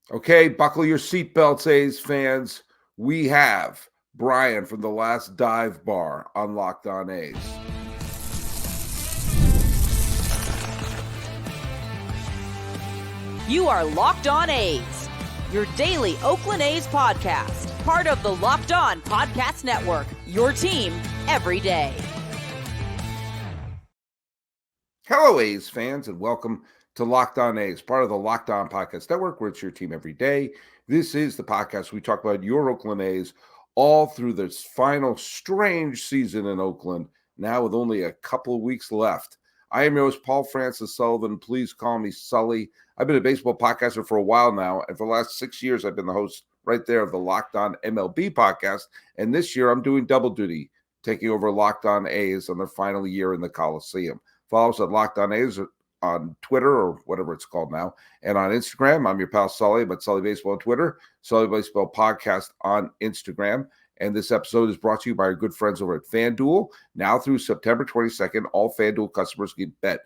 Okay, buckle your seatbelts, A's fans. We have Bryan from the Last Dive Bar on Locked On A's. You are Locked On A's, your daily Oakland A's podcast, part of the Locked On Podcast Network, your team every day. Hello, A's fans, and welcome to Locked On A's, part of the Locked On Podcast Network, where it's your team every day. This is the podcast we talk about your Oakland A's all through this final strange season in Oakland, now with only a couple of weeks left. I am your host, Paul Francis Sullivan. Please call me Sully. I've been a baseball podcaster for a while now, and for the last 6 years, I've been the host right there of the Locked On MLB podcast, and this year I'm doing double duty, taking over Locked On A's on their final year in the Coliseum. Follow us at Locked On A's on Twitter or whatever it's called now. And on Instagram, I'm your pal Sully, but Sully Baseball on Twitter, Sully Baseball Podcast on Instagram. And this episode is brought to you by our good friends over at FanDuel. Now through September 22nd, all FanDuel customers can bet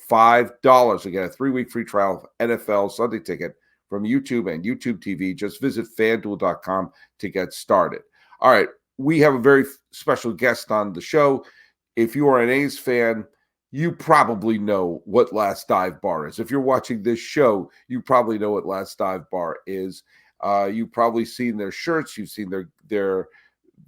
$5 to get a 3-week free trial of NFL Sunday Ticket from YouTube and YouTube TV. Just visit FanDuel.com to get started. All right, we have a very special guest on the show. If you are an A's fan, you probably know what Last Dive Bar is. If you're watching this show, you probably know what Last Dive Bar is. You've probably seen their shirts, you've seen their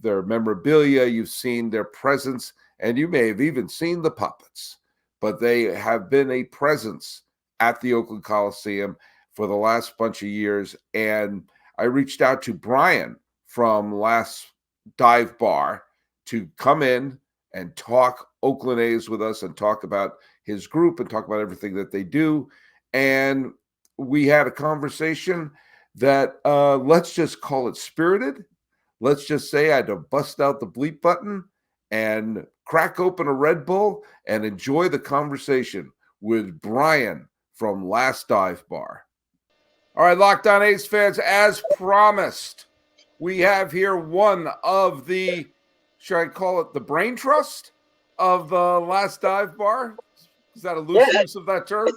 memorabilia, you've seen their presence, and you may have even seen the puppets. But they have been a presence at the Oakland Coliseum for the last bunch of years. And I reached out to Bryan from Last Dive Bar to come in and talk Oakland A's with us and talk about his group and talk about everything that they do. And we had a conversation that, let's just call it spirited. Let's just say I had to bust out the bleep button and crack open a Red Bull and enjoy the conversation with Bryan from Last Dive Bar. All right, Locked On A's fans, as promised, we have here one of the, should I call it the brain trust of the Last Dive Bar? Is that a loose use of that term?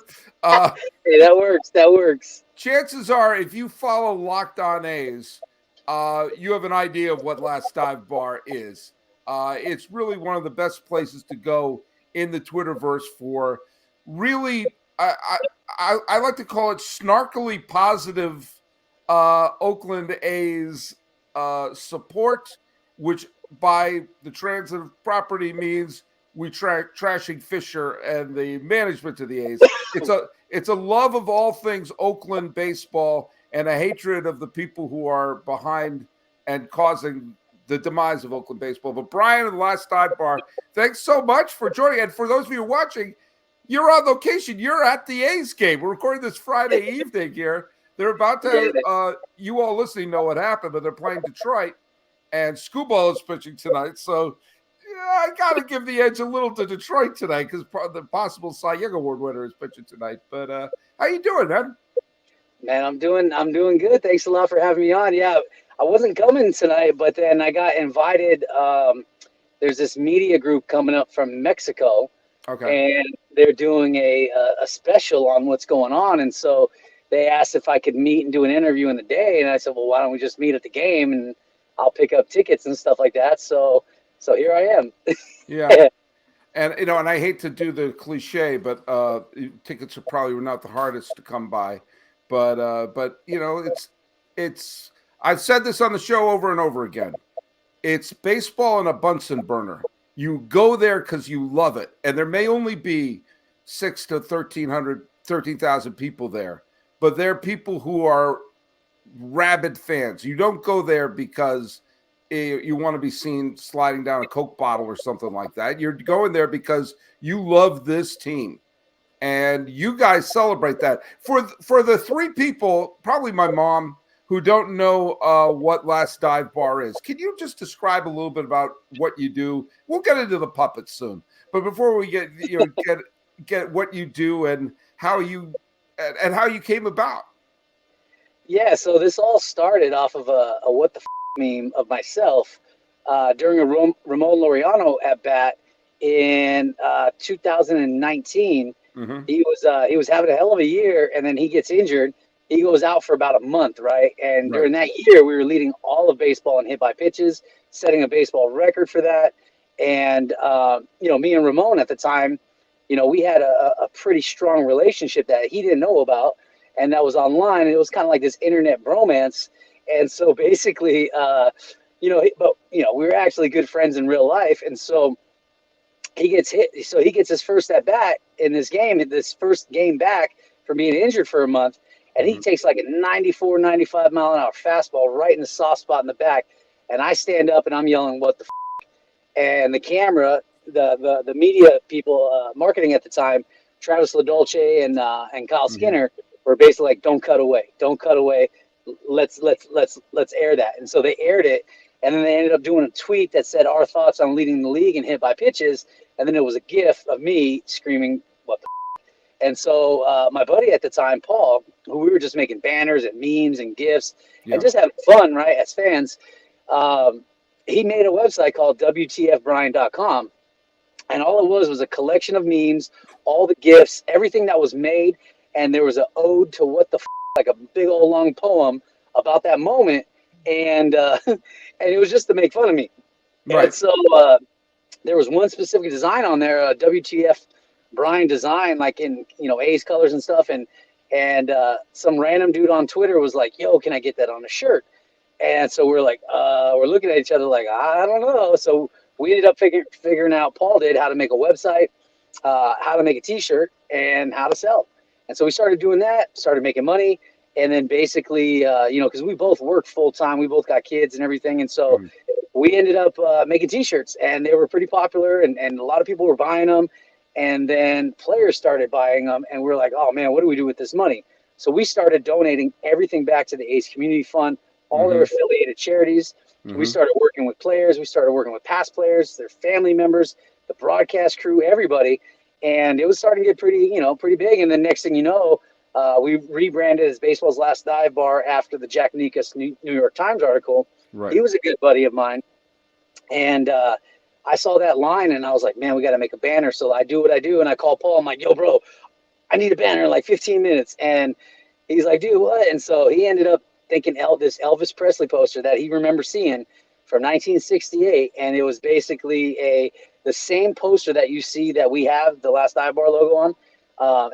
Hey, that works. That works. Chances are, if you follow Locked On A's, you have an idea of what Last Dive Bar is. It's really one of the best places to go in the Twitterverse for really, I like to call it snarkily positive Oakland A's support, which by the transitive property means we trashing Fisher and the management of the A's. It's a love of all things Oakland baseball and a hatred of the people who are behind and causing the demise of Oakland baseball. But Bryan of the Last Dive Bar, thanks so much for joining. And for those of you watching, you're on location. You're at the A's game. We're recording this Friday evening here. They're about to, you all listening know what happened, but they're playing Detroit. And Scuball is pitching tonight. So I got to give the edge a little to Detroit tonight because the possible Cy Young Award winner is pitching tonight. But how you doing, man? Man, I'm doing good. Thanks a lot for having me on. Yeah, I wasn't coming tonight, but then I got invited. There's this media group coming up from Mexico, and they're doing a special on what's going on. And so they asked if I could meet and do an interview in the day. And I said, well, why don't we just meet at the game and I'll pick up tickets and stuff like that. So here I am. Yeah. And, and I hate to do the cliche, but tickets are probably not the hardest to come by. But it's I've said this on the show over and over again. It's baseball in a Bunsen burner. You go there because you love it. And there may only be 6,000 to 13,000 people there. But there are people who are rabid fans. You don't go there because you want to be seen sliding down a Coke bottle or something like that. You're going there because you love this team. And you guys celebrate that. For the three people, probably my mom, who don't know what Last Dive Bar is, can you just describe a little bit about what you do? We'll get into the puppets soon. But before we get what you do and how you came about. Yeah, so this all started off of a what the meme of myself during a Ramon Laureano at bat in 2019. Mm-hmm. He was having a hell of a year, and then he gets injured, he goes out for about a month, right? And during that year, we were leading all of baseball in hit by pitches, setting a baseball record for that. And, me and Ramon at the time, we had a pretty strong relationship that he didn't know about. And that was online. It was kind of like this internet bromance. And so basically, we were actually good friends in real life. And so he gets hit. So he gets his first at bat in this game, this first game back from being injured for a month. And he takes like a 94, 95 mile an hour fastball right in the soft spot in the back. And I stand up and I'm yelling, "What the f-?" And the camera, the media people, marketing at the time, Travis LaDolce and Kyle Skinner were basically like, "Don't cut away. Don't cut away. Let's air that." And so they aired it. And then they ended up doing a tweet that said our thoughts on leading the league in hit by pitches. And then it was a GIF of me screaming, "What the f-?" And so my buddy at the time, Paul, who we were just making banners and memes and GIFs and just having fun, right, as fans, he made a website called WTFBryan.com. And all it was a collection of memes, all the GIFs, everything that was made. And there was an ode to what the f-, like a big old long poem about that moment. And and it was just to make fun of me. Right. And so there was one specific design on there, WTF Bryan design, like in, A's colors and stuff. And some random dude on Twitter was like, "Yo, can I get that on a shirt?" And so we're like, we're looking at each other like, I don't know. So we ended up figuring out, Paul did, how to make a website, how to make a t-shirt, and how to sell. And so we started doing that, started making money. And then basically, because we both work full time, we both got kids and everything. And so we ended up making t-shirts, and they were pretty popular, and a lot of people were buying them. And then players started buying them, and we're like, "Oh man, what do we do with this money?" So we started donating everything back to the A's Community Fund, all their affiliated charities. We started working with players. We started working with past players, their family members, the broadcast crew, everybody. And it was starting to get pretty big. And then next thing you know, we rebranded as Baseball's Last Dive Bar after the Jack Nicklaus New York Times article. Right. He was a good buddy of mine. And I saw that line and I was like, "Man, we got to make a banner." So I do what I do. And I call Paul. I'm like, "Yo, bro, I need a banner in like 15 minutes. And he's like, "Dude, what?" And so he ended up thinking this Elvis Presley poster that he remembers seeing from 1968. And it was basically the same poster that you see that we have the Last Dive Bar logo on.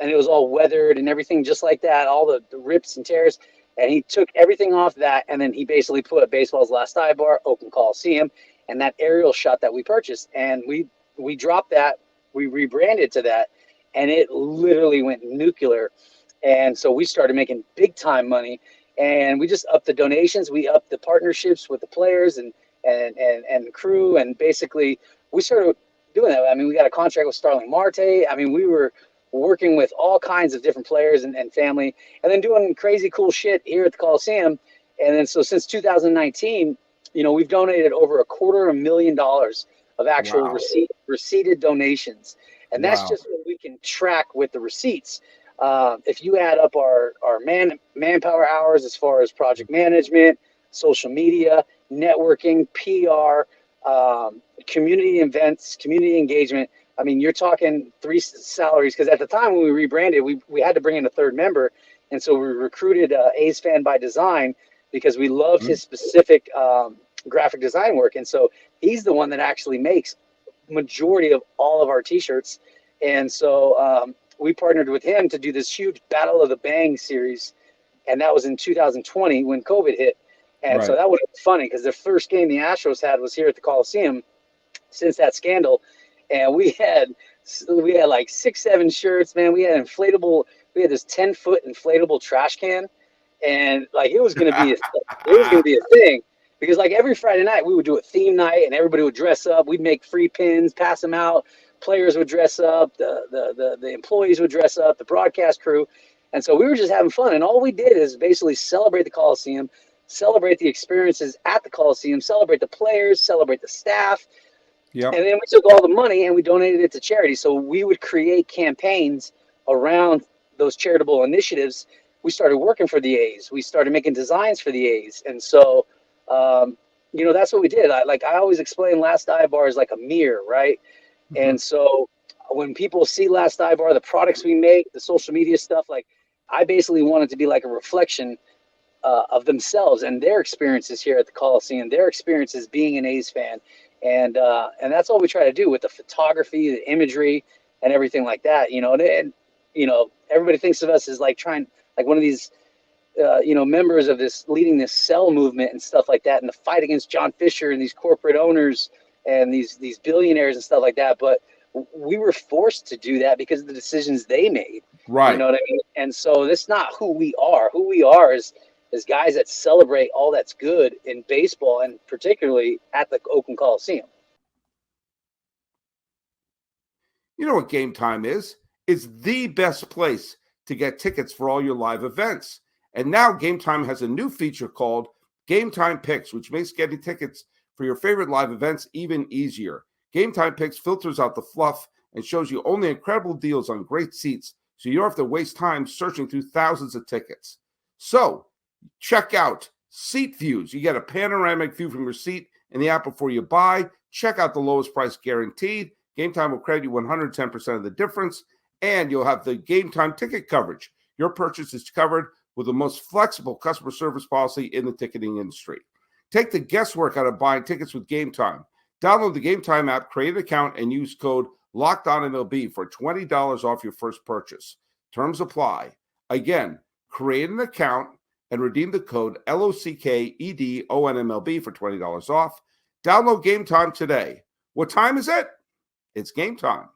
And it was all weathered and everything just like that, all the rips and tears. And he took everything off that. And then he basically put Baseball's Last Dive Bar, Oakland Coliseum, and that aerial shot that we purchased. And we dropped that. We rebranded to that. And it literally went nuclear. And so we started making big time money. And we just upped the donations. We upped the partnerships with the players and the crew. And basically, we started doing that. I mean, we got a contract with Starling Marte. I mean, we were working with all kinds of different players and family, and then doing crazy cool shit here at the Coliseum. And then so since 2019, we've donated over $250,000 of actual receipted donations. And that's just what we can track with the receipts. If you add up our manpower hours as far as project management, social media, networking, PR, community events, community engagement, I mean, you're talking 3 salaries, because at the time when we rebranded, we had to bring in a third member. And so we recruited A's Fan by Design because we loved his specific graphic design work. And so he's the one that actually makes majority of all of our T-shirts. And so we partnered with him to do this huge Battle of the Bang series. And that was in 2020 when COVID hit. And so that was funny because the first game the Astros had was here at the Coliseum since that scandal. And we had like 6-7 shirts, man. We had this 10-foot inflatable trash can. And like, it was going to be a thing, because like every Friday night we would do a theme night and everybody would dress up. We'd make free pins, pass them out. Players would dress up. The employees would dress up, the broadcast crew. And so we were just having fun. And all we did is basically celebrate the Coliseum, celebrate the experiences at the Coliseum, celebrate the players, celebrate the staff. Yep. And then we took all the money and we donated it to charity. So we would create campaigns around those charitable initiatives. We started working for the A's. We started making designs for the A's. And so, that's what we did. I always explain Last Dive Bar is like a mirror, right? Mm-hmm. And so when people see Last Dive Bar, the products we make, the social media stuff, like I basically want it to be like a reflection of themselves and their experiences here at the Coliseum, their experiences being an A's fan. And that's all we try to do with the photography, the imagery, and everything like that. And everybody thinks of us as like one of these, members of this leading this sell movement and stuff like that, and the fight against John Fisher and these corporate owners and these billionaires and stuff like that. But we were forced to do that because of the decisions they made. Right. You know what I mean? And so that's not who we are. Who we are is guys that celebrate all that's good in baseball, and particularly at the Oakland Coliseum. You know what Gametime is? It's the best place to get tickets for all your live events. And now Gametime has a new feature called Gametime Picks, which makes getting tickets for your favorite live events even easier. Gametime Picks filters out the fluff and shows you only incredible deals on great seats, so you don't have to waste time searching through thousands of tickets. So check out Seat Views. You get a panoramic view from your seat in the app before you buy. Check out the lowest price guaranteed. Gametime will credit you 110% of the difference, and you'll have the Gametime ticket coverage. Your purchase is covered with the most flexible customer service policy in the ticketing industry. Take the guesswork out of buying tickets with Gametime. Download the Gametime app, create an account, and use code LOCKEDONMLB for $20 off your first purchase. Terms apply. Again, create an account and redeem the code LOCKEDONMLB for $20 off. Download Gametime today. What time is it? It's game time.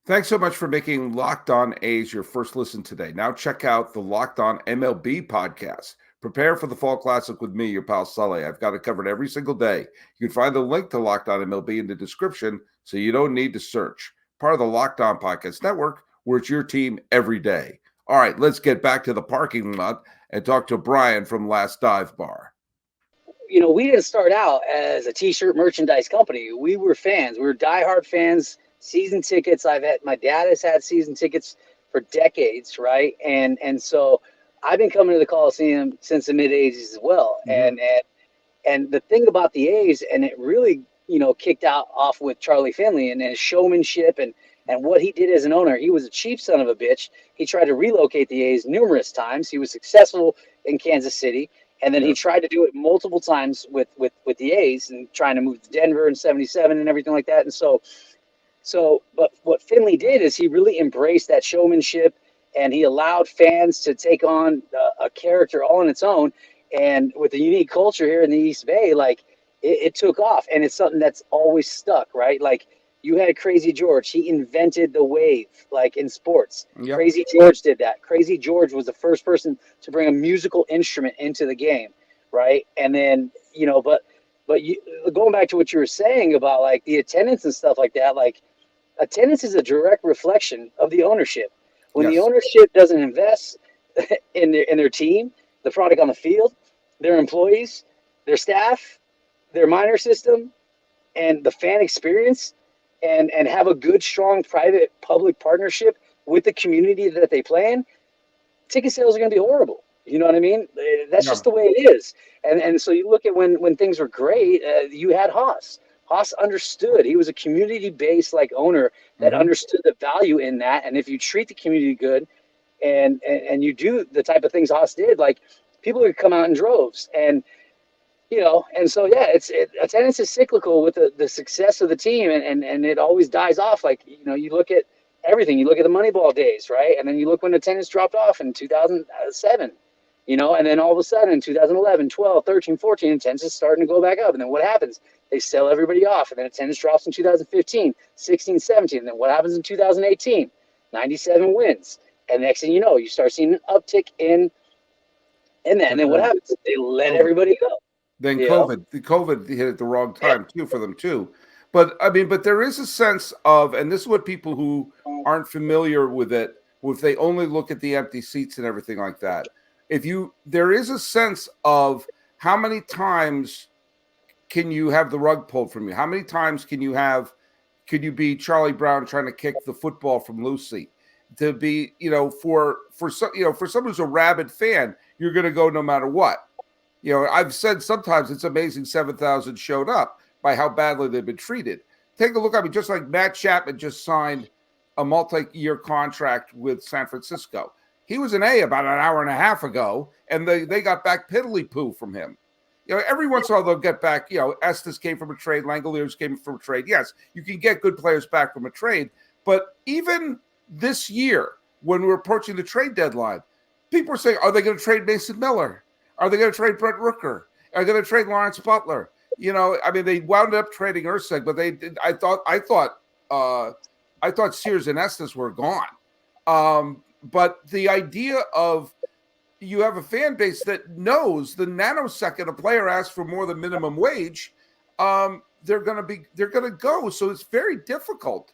Thanks so much for making Locked On A's your first listen today. Now check out the Locked On MLB podcast. Prepare for the Fall Classic with me, your pal Sully. I've got it covered every single day. You can find the link to Locked On MLB in the description, so you don't need to search. Part of the Locked On Podcast Network, where it's your team every day. All right, let's get back to the parking lot and talk to Bryan from Last Dive Bar. We didn't start out as a T-shirt merchandise company. We were fans. We were diehard fans. Season tickets. My dad has had season tickets for decades, right? And so I've been coming to the Coliseum since the mid-'80s as well. Mm-hmm. And the thing about the A's, and it really kicked off with Charlie Finley and his showmanship and what he did as an owner. He was a cheap son of a bitch. He tried to relocate the A's numerous times. He was successful in Kansas City. And then he tried to do it multiple times with the A's and trying to move to Denver in '77 and everything like that. And but what Finley did is he really embraced that showmanship, and he allowed fans to take on a character all on its own. And with the unique culture here in the East Bay, like it took off, and it's something that's always stuck, right? Like you had Crazy George. He invented the wave, like in sports. Yep. Crazy George did that. Crazy George was the first person to bring a musical instrument into the game, right? And then, but going back to what you were saying about like the attendance and stuff like that, like attendance is a direct reflection of the ownership. When the ownership doesn't invest in their team, the product on the field, their employees, their staff, their minor system, and the fan experience, and have a good, strong, private, public partnership with the community that they play in, ticket sales are going to be horrible. You know what I mean? That's just the way it is. And so you look at when things were great, you had Haas. Haas understood. He was a community-based owner that understood the value in that. And if you treat the community good and you do the type of things Haas did, like people would come out in droves. And so attendance is cyclical with the success of the team, and it always dies off. Like, you look at everything. You look at the Moneyball days, right? And then you look when attendance dropped off in 2007, and then all of a sudden in 2011, 12, 13, 14, attendance is starting to go back up. And then what happens? They sell everybody off, and then attendance drops in 2015, 16, 17. And then what happens in 2018? 97 wins. And next thing you know, you start seeing an uptick in that. And then what happens? They let everybody go. Then COVID hit at the wrong time too for them too. But there is a sense of, and this is what people who aren't familiar with it, if they only look at the empty seats and everything like that, there is a sense of how many times can you have the rug pulled from you? How many times could you be Charlie Brown trying to kick the football from Lucy? To be, for someone who's a rabid fan, you're going to go no matter what. I've said sometimes it's amazing 7,000 showed up by how badly they've been treated. Take a look. Just like Matt Chapman just signed a multi-year contract with San Francisco. He was an A about an hour and a half ago, and they got back piddly-poo from him. Every once in a while they'll get back, Estes came from a trade, Langoliers came from a trade. Yes, you can get good players back from a trade, but even this year, when we're approaching the trade deadline, people are saying, are they going to trade Mason Miller? Are they going to trade Brett Rooker? Are they going to trade Lawrence Butler? They wound up trading Erceg, but they did. I thought Sears and Estes were gone. But the idea of you have a fan base that knows the nanosecond a player asks for more than minimum wage, they're going to go. So it's very difficult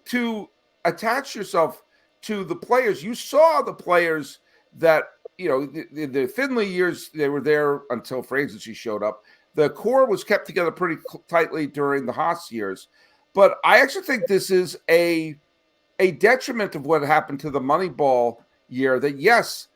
to attach yourself to the players. You saw the players that, the Finley years, they were there until free agency showed up. The core was kept together pretty tightly during the Haas years. But I actually think this is a detriment of what happened to the Moneyball year, that yes,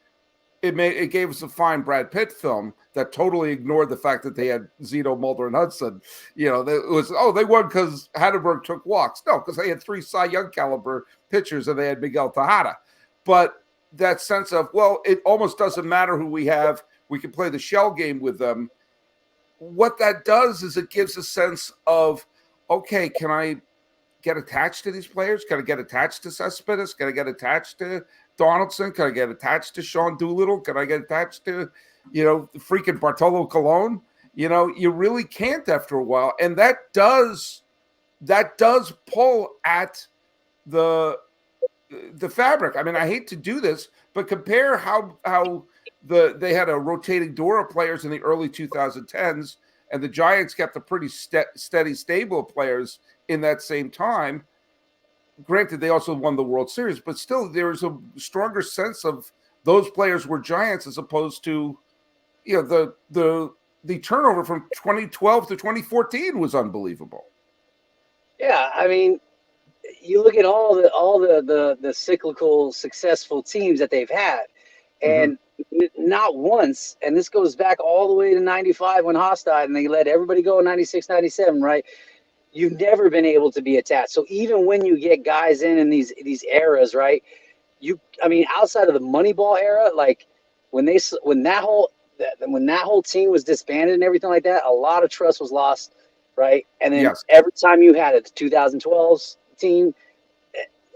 it gave us a fine Brad Pitt film that totally ignored the fact that they had Zito, Mulder, and Hudson. It was, they won because Hatterberg took walks. No, because they had 3 Cy Young caliber pitchers and they had Miguel Tejada. But that sense of, it almost doesn't matter who we have. We can play the shell game with them. What that does is it gives a sense of, okay, can I get attached to these players? Can I get attached to Cespedes? Can I get attached to Donaldson? Can I get attached to Sean Doolittle? Can I get attached to, freaking Bartolo Colon? You really can't after a while. And that does pull at the fabric. I hate to do this, but compare how they had a rotating door of players in the early 2010s, and the Giants kept a pretty steady stable of players in that same time. Granted, they also won the World Series, but still there was a stronger sense of those players were Giants as opposed to, the turnover from 2012 to 2014 was unbelievable. Yeah, you look at all the cyclical successful teams that they've had, and not once, and this goes back all the way to 95 when Haas died and they let everybody go in 96, 97, right? You've never been able to be attached. So even when you get guys in these eras, right? Outside of the Moneyball era, like when that whole team was disbanded and everything like that, a lot of trust was lost, right? And then every time you had a 2012's team,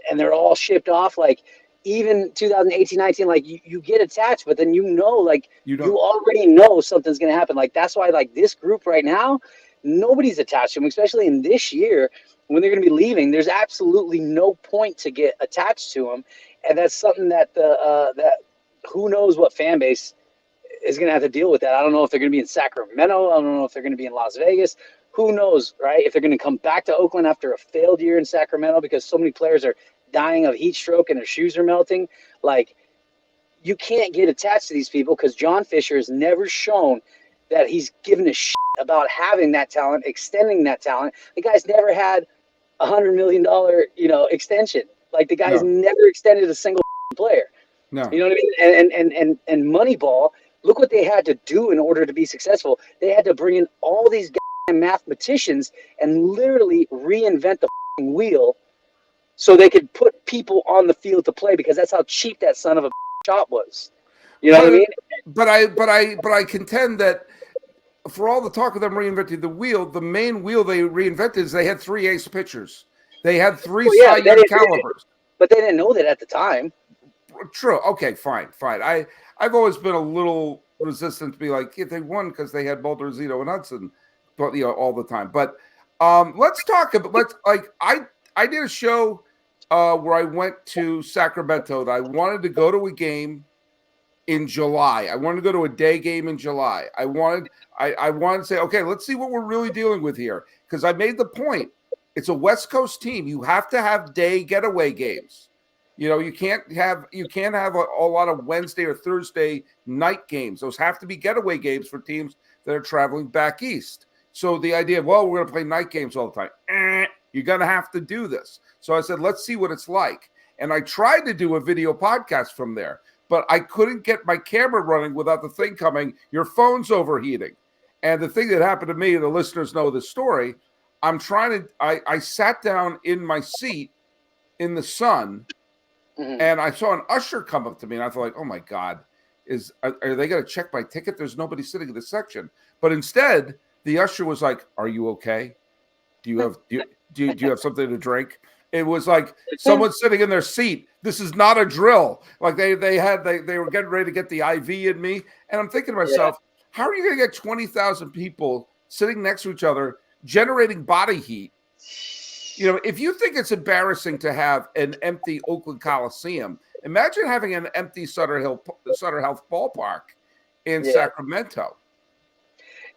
and they're all shipped off, like even 2018, 19, like you get attached, but then you already know something's gonna happen. Like that's why, like this group right now, nobody's attached to them, especially in this year when they're going to be leaving. There's absolutely no point to get attached to them, and that's something that that who knows what fan base is going to have to deal with that. I don't know if they're going to be in Sacramento. I don't know if they're going to be in Las Vegas. Who knows, right? If they're going to come back to Oakland after a failed year in Sacramento because so many players are dying of heat stroke and their shoes are melting. Like, you can't get attached to these people because John Fisher has never shown that he's given a shit about having that talent, extending that talent. The guy's never had $100 million, extension. Like the guy's never extended a single player. No. You know what I mean? And Moneyball, look what they had to do in order to be successful. They had to bring in all these mathematicians and literally reinvent the wheel so they could put people on the field to play, because that's how cheap that son of a shot was. You know what I mean? But I contend that for all the talk of them reinventing the wheel, the main wheel they reinvented is they had 3 ace pitchers. They had 3 Cy Young calibers. But they didn't know that at the time. True. Okay, fine. I've always been a little resistant to be like, yeah, they won because they had Mulder, Zito, and Hudson, all the time. But let's talk about I did a show where I went to Sacramento that I wanted to go to a game in July. I wanted to go to a day game in July. I wanted to say, okay, let's see what we're really dealing with here. Because I made the point. It's a West Coast team. You have to have day getaway games. You can't have a lot of Wednesday or Thursday night games. Those have to be getaway games for teams that are traveling back east. So the idea of, we're going to play night games all the time. You're going to have to do this. So I said, let's see what it's like. And I tried to do a video podcast from there, but I couldn't get my camera running without the thing coming, your phone's overheating. And the thing that happened to me, the listeners know this story, I sat down in my seat in the sun, Mm-hmm. and I saw an usher come up to me, and I thought, like, oh my God, are they going to check my ticket? There's nobody sitting in this section. But instead, the usher was like, "Are you okay? Do you have something to drink?" It was like someone sitting in their seat. This is not a drill. Like they were getting ready to get the IV in me, and I'm thinking to myself, how are you going to get 20,000 people sitting next to each other generating body heat? You know, if you think it's embarrassing to have an empty Oakland Coliseum, imagine having an empty Sutter Health ballpark in Sacramento.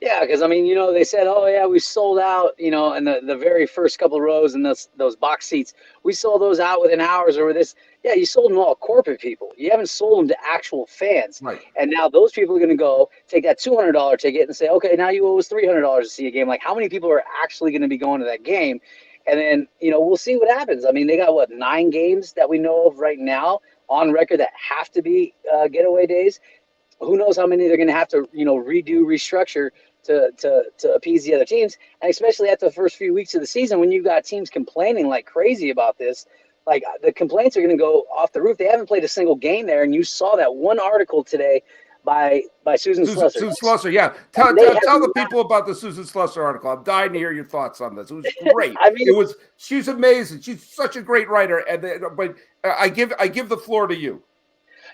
Yeah, because I mean, you know, they said, "Oh yeah, we sold out." You know, and the very first couple of rows and those box seats, we sold those out within hours. Or this, yeah, you sold them all corporate people. You haven't sold them to actual fans. Right. And now those people are going to go take that $200 ticket and say, "Okay, now you owe us $300 to see a game." Like, how many people are actually going to be going to that game? And then, you know, we'll see what happens. I mean, they got 9 games that we know of right now on record that have to be getaway days. Who knows how many they're going to have to, you know, restructure to appease the other teams, and especially after the first few weeks of the season when you've got teams complaining like crazy about this. Like, the complaints are going to go off the roof. They haven't played a single game there, and you saw that one article today by Susan Slusser. Susan Slusser, yeah. Tell the people about the Susan Slusser article. I'm dying to hear your thoughts on this. It was great. I mean, she's amazing. She's such a great writer. But I give the floor to you.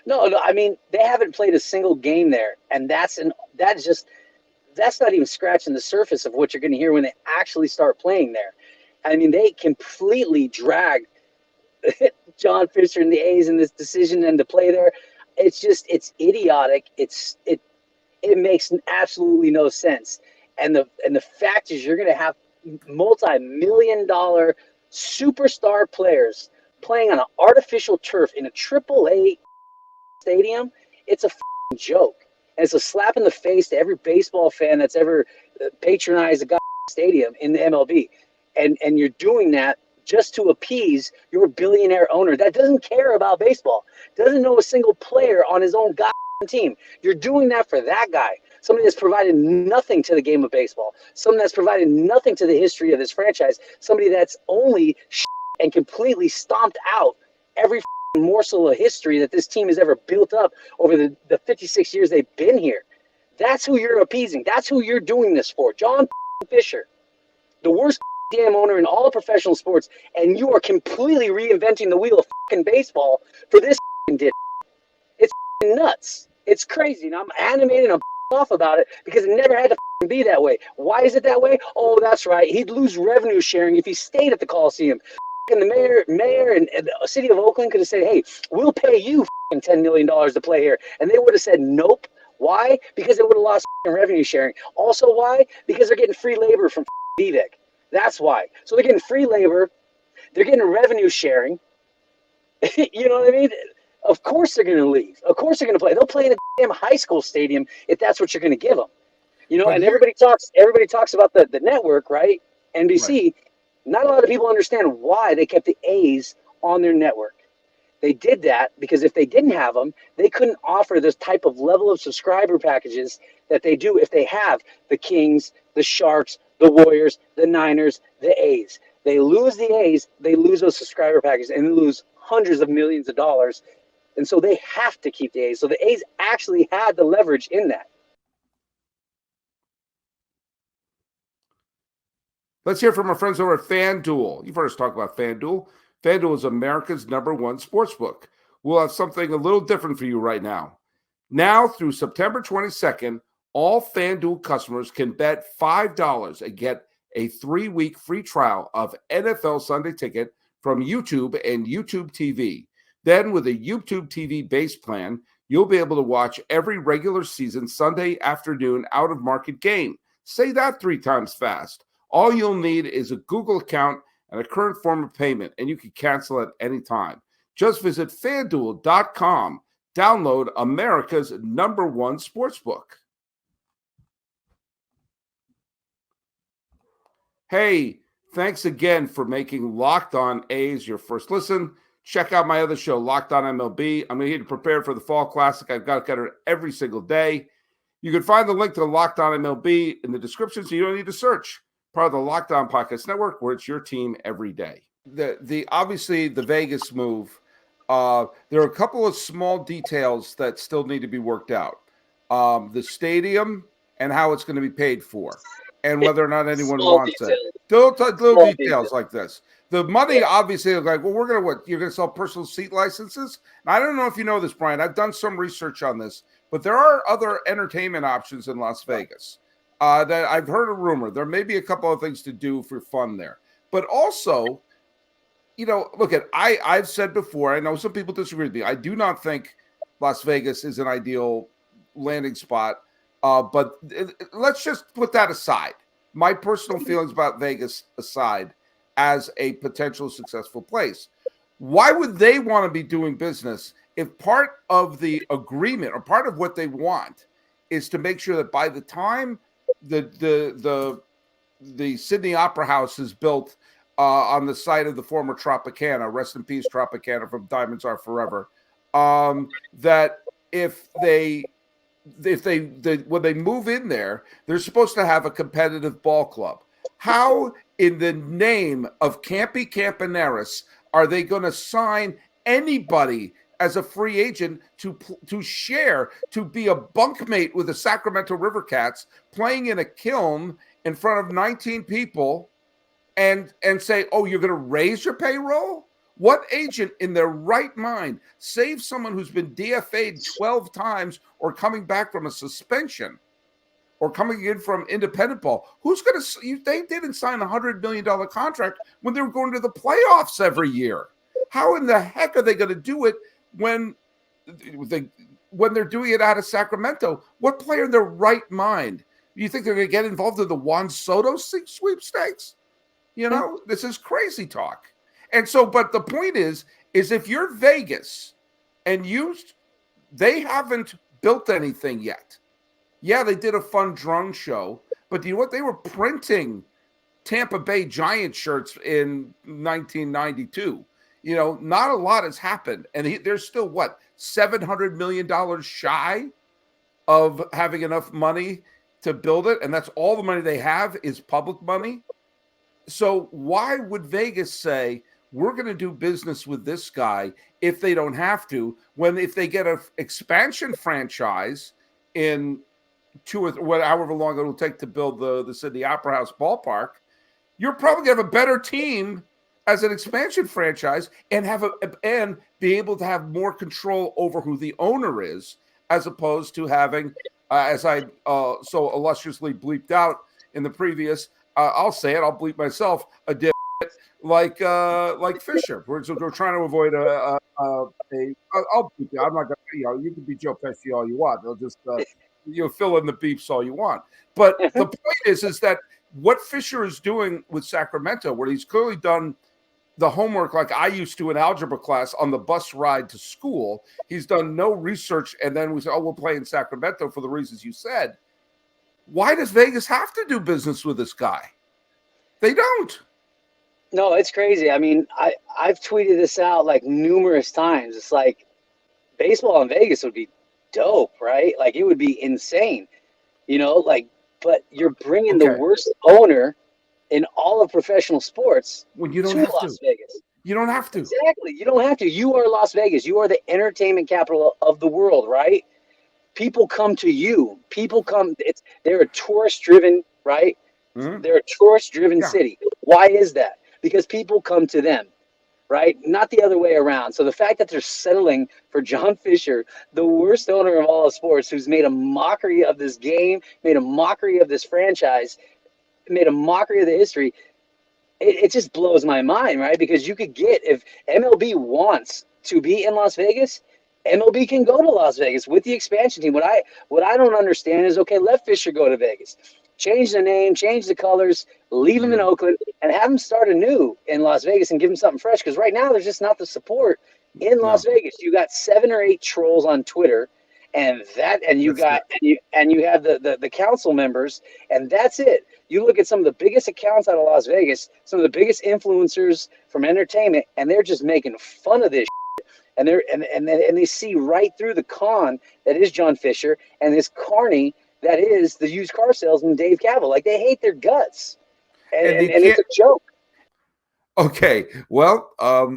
No, I mean, they haven't played a single game there, and that's not even scratching the surface of what you're going to hear when they actually start playing there. I mean, they completely dragged John Fisher and the A's in this decision and to play there. It's idiotic. It makes absolutely no sense. And the fact is, you're going to have multi-million-dollar superstar players playing on an artificial turf in a AAA stadium. It's a joke. And it's a slap in the face to every baseball fan that's ever patronized a stadium in the MLB. And you're doing that just to appease your billionaire owner that doesn't care about baseball, doesn't know a single player on his own team. You're doing that for that guy, somebody that's provided nothing to the game of baseball, someone that's provided nothing to the history of this franchise, somebody that's only and completely stomped out every morsel of history that this team has ever built up over the 56 years they've been here. That's who you're appeasing. That's who you're doing this for. John Fisher, the worst damn owner in all of professional sports, and you are completely reinventing the wheel of baseball for this dick. It's nuts. It's crazy. And I'm animated and I'm off about it because it never had to be that way. Why is it that way? Oh, that's right. He'd lose revenue sharing if he stayed at the Coliseum. And the mayor and the city of Oakland could have said, "Hey, we'll pay you $10 million to play here." And they would have said, nope. Why? Because they would have lost revenue sharing. Also, why? Because they're getting free labor from Vivek. That's why. So they're getting free labor. They're getting revenue sharing. You know what I mean? Of course they're going to leave. Of course they're going to play. They'll play in a damn high school stadium if that's what you're going to give them. You know, but everybody talks about the network, right? NBC. Right. Not a lot of people understand why they kept the A's on their network. They did that because if they didn't have them, they couldn't offer this type of level of subscriber packages that they do if they have the Kings, the Sharks, the Warriors, the Niners, the A's. They lose the A's, they lose those subscriber packages, and they lose hundreds of millions of dollars. And so they have to keep the A's. So the A's actually had the leverage in that. Let's hear from our friends over at FanDuel. You've heard us talk about FanDuel. FanDuel is America's #1 sportsbook. We'll have something a little different for you right now. Now through September 22nd, all FanDuel customers can bet $5 and get a 3-week free trial of NFL Sunday Ticket from YouTube and YouTube TV. Then with a YouTube TV base plan, you'll be able to watch every regular season Sunday afternoon out-of-market game. Say that 3 times fast. All you'll need is a Google account and a current form of payment, and you can cancel at any time. Just visit FanDuel.com. Download America's #1 sportsbook. Hey, thanks again for making Locked On A's your first listen. Check out my other show, Locked On MLB. I'm here to prepare for the Fall Classic. I've got it every single day. You can find the link to Locked On MLB in the description, so you don't need to search. Part of the Locked On Podcast Network, where it's your team every day. the obviously the Vegas move. There are a couple of small details that still need to be worked out. The stadium and how it's going to be paid for, and whether or not anyone Small wants details. it. Little Small details like this. The money, obviously, like, well, we're going to you're going to sell personal seat licenses. And I don't know if you know this, Brian. I've done some research on this, but there are other entertainment options in Las Vegas that I've heard a rumor. There may be a couple of things to do for fun there, but also, look I've said before, I know some people disagree with me. I do not think Las Vegas is an ideal landing spot. But let's just put that aside. My personal feelings about Vegas aside, as a potential successful place. Why would they want to be doing business if part of the agreement or part of what they want is to make sure that by the time the Sydney Opera House is built on the site of the former Tropicana, rest in peace Tropicana from Diamonds Are Forever, that when they move in there, they're supposed to have a competitive ball club. How in the name of Campy Campaneris are they going to sign anybody as a free agent to share, to be a bunkmate with the Sacramento River Cats playing in a kiln in front of 19 people and say, oh, you're going to raise your payroll? What agent in their right mind, save someone who's been DFA'd 12 times or coming back from a suspension or coming in from independent ball, who's going to – they didn't sign a $100 million contract when they were going to the playoffs every year. How in the heck are they going to do it when they're doing it out of Sacramento? What player in their right mind? Do you think they're going to get involved in the Juan Soto sweepstakes? This is crazy talk. And so, but the point is if you're Vegas and they haven't built anything yet. Yeah, they did a fun drone show, but you know what? They were printing Tampa Bay Giants shirts in 1992. Not a lot has happened. And they're still, $700 million shy of having enough money to build it. And that's all the money they have is public money. So why would Vegas say, we're going to do business with this guy if they don't have to, when if they get an expansion franchise in however long it'll take to build the Sydney Opera House ballpark, you're probably going to have a better team as an expansion franchise and be able to have more control over who the owner is, as opposed to having, as I so illustriously bleeped out in the previous, I'll say it, I'll bleep myself, a dip like Fisher. We're trying to avoid I'll bleep you. I'm not gonna, you can be Joe Pesci all you want. They'll just fill in the beeps all you want. But the point is that what Fisher is doing with Sacramento, where he's clearly done the homework like I used to in algebra class on the bus ride to school. He's done no research, and then we said, oh, we'll play in Sacramento for the reasons you said. Why does Vegas have to do business with this guy? They don't. No, it's crazy. I mean, I've tweeted this out like numerous times. It's like baseball in Vegas would be dope, right? Like it would be insane, but you're bringing the worst owner in all of professional sports when you don't to have Las Vegas. You don't have to. Exactly. You don't have to. You are Las Vegas. You are the entertainment capital of the world, right? People come to you. They're a tourist-driven, right? Mm-hmm. They're a tourist-driven city. Why is that? Because people come to them, right? Not the other way around. So the fact that they're settling for John Fisher, the worst owner of all of sports, who's made a mockery of this game, made a mockery of this franchise, made a mockery of the history, it just blows my mind, right? Because you could get, if MLB wants to be in Las Vegas, MLB can go to Las Vegas with the expansion team. What I don't understand is, okay, let Fisher go to Vegas. Change the name, change the colors, leave him in Oakland, and have him start anew in Las Vegas and give him something fresh. Because right now, there's just not the support in Las Vegas. You got 7 or 8 trolls on Twitter, and you have the council members, and that's it. You look at some of the biggest accounts out of Las Vegas, some of the biggest influencers from entertainment, and they're just making fun of this shit. And they see right through the con that is John Fisher and this carny that is the used car salesman Dave Cavill. Like, they hate their guts, and it's a joke. Okay, well,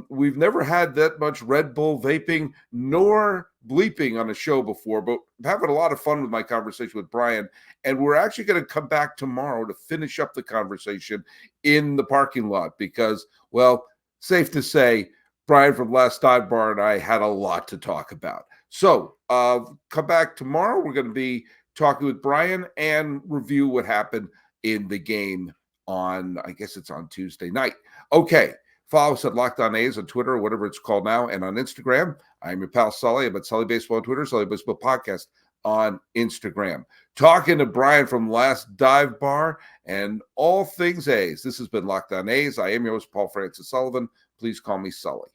we've never had that much Red Bull vaping nor bleeping on a show before, but I'm having a lot of fun with my conversation with Bryan, and we're actually going to come back tomorrow to finish up the conversation in the parking lot because, well, safe to say, Bryan from Last Dive Bar and I had a lot to talk about. So come back tomorrow. We're going to be talking with Bryan and review what happened in the game on, I guess it's on Tuesday night. Okay. Follow us at Locked On A's on Twitter, or whatever it's called now, and on Instagram. I'm your pal Sully. I'm at Sully Baseball on Twitter, Sully Baseball Podcast on Instagram. Talking to Bryan from Last Dive Bar and all things A's. This has been Locked On A's. I am your host, Paul Francis Sullivan. Please call me Sully.